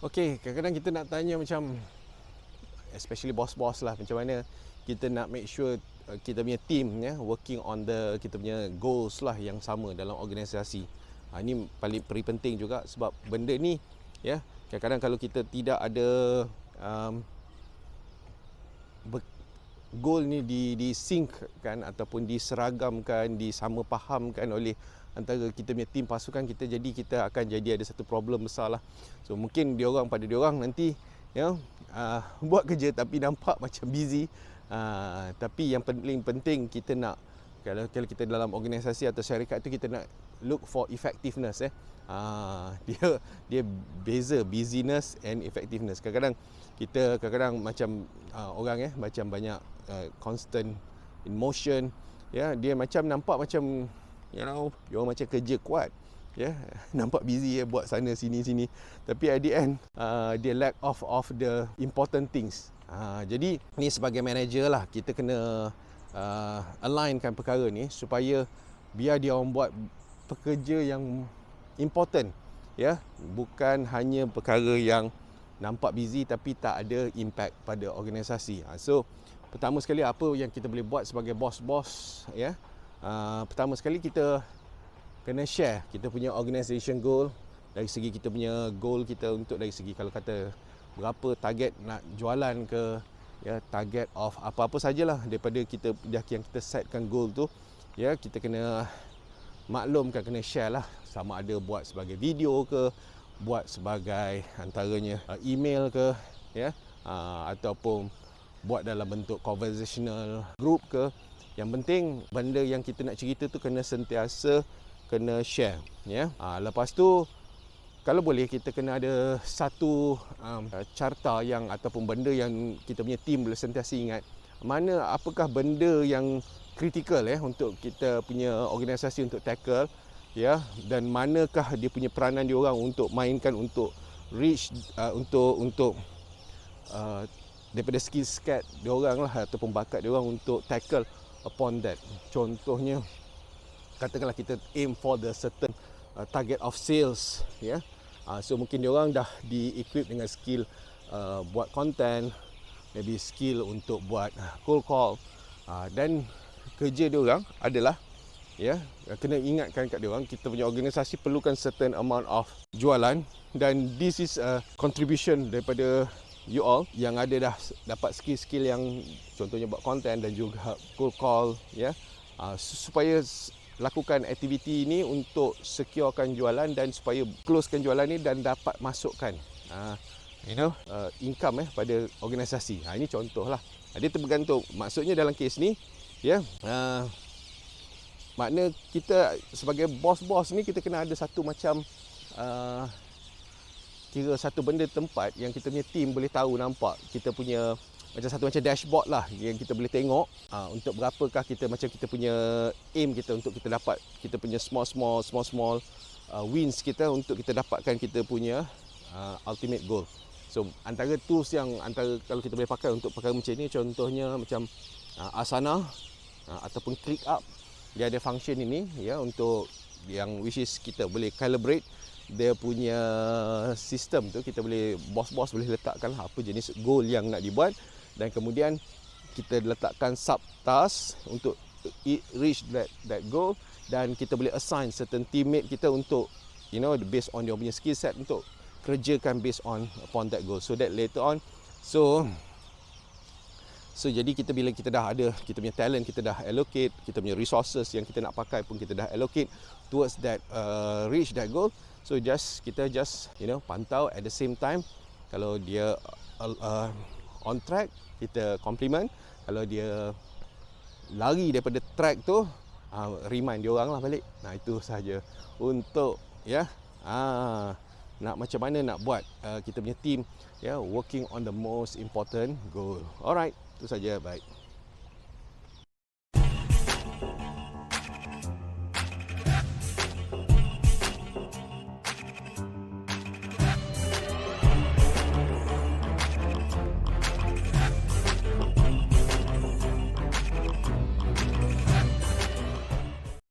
Okey, kadang-kadang kita nak tanya macam, especially boss-boss lah, macam mana kita nak make sure kita punya team ya working on kita punya goals lah yang sama dalam organisasi. Ini paling penting juga sebab benda ni ya, kadang-kadang kalau kita tidak ada goal ni di-sync kan ataupun diseragamkan, disama fahamkan oleh antara kita punya tim pasukan kita, jadi kita akan jadi ada satu problem besar lah. So mungkin pada diorang nanti buat kerja tapi nampak macam busy, tapi yang paling penting kita nak, kalau kita dalam organisasi atau syarikat tu, kita nak look for effectiveness. Dia beza busyness and effectiveness. Kadang-kadang macam orang macam banyak constant in motion, dia macam nampak macam dia orang macam kerja kuat, nampak busy buat sana sini, tapi at the end dia lack of the important things. Jadi ni sebagai manager lah, kita kena alignkan perkara ni supaya biar dia orang buat pekerja yang important, bukan hanya perkara yang nampak busy tapi tak ada impact pada organisasi. So pertama sekali, apa yang kita boleh buat sebagai bos-bos, pertama sekali kita kena share kita punya organisation goal. Dari segi kita punya goal kita untuk dari segi kalau kata berapa target nak jualan ke, target of apa-apa sajalah daripada kita yang kita setkan goal tu, kita kena maklumkan, kena share lah, sama ada buat sebagai video ke, buat sebagai antaranya email ke, ataupun buat dalam bentuk conversational group ke. Yang penting benda yang kita nak cerita tu kena sentiasa kena share, lepas tu kalau boleh kita kena ada satu carta yang ataupun benda yang kita punya team boleh sentiasa ingat, apakah benda yang kritikal untuk kita punya organisasi untuk tackle, dan manakah dia punya peranan dia orang untuk mainkan, untuk reach untuk daripada skill set dia orang lah ataupun bakat dia orang untuk tackle upon that. Contohnya katakanlah kita aim for the certain target of sales, so mungkin dia orang dah di-equip dengan skill buat content, maybe skill untuk buat cold call, dan kerja dia orang adalah kena ingatkan kat dia orang, kita punya organisasi perlukan certain amount of jualan, dan this is a contribution daripada you all yang ada dah dapat skill-skill yang contohnya buat content dan juga cold call, supaya lakukan aktiviti ini untuk securekan jualan dan supaya closekan jualan ni dan dapat masukkan income pada organisasi. Ini contohlah. Dia tergantung. Maksudnya dalam kes ni, makna kita sebagai bos-bos ni kita kena ada satu macam kira satu benda tempat yang kita punya team boleh tahu, nampak kita punya macam dashboard lah yang kita boleh tengok untuk berapakah kita punya aim kita untuk kita dapat kita punya small wins kita untuk kita dapatkan kita punya ultimate goal. So antara tools yang kalau kita boleh pakai untuk perkara macam ni, contohnya macam Asana ataupun ClickUp, dia ada function ini untuk yang which is kita boleh calibrate dia punya sistem tu. Kita boleh, bos-bos boleh letakkan apa jenis goal yang nak dibuat, dan kemudian kita letakkan sub task untuk reach that goal, dan kita boleh assign certain teammate kita untuk based on dia punya skill set untuk kerjakan based upon that goal, so that later on so jadi bila kita dah ada kita punya talent, kita dah allocate, kita punya resources yang kita nak pakai pun kita dah allocate towards that reach that goal. So kita pantau at the same time, kalau dia on track kita compliment, kalau dia lari daripada track tu remind dia orang lah balik. Itu sahaja untuk nak macam mana nak buat kita punya team working on the most important goal. Alright, itu saja. Baik.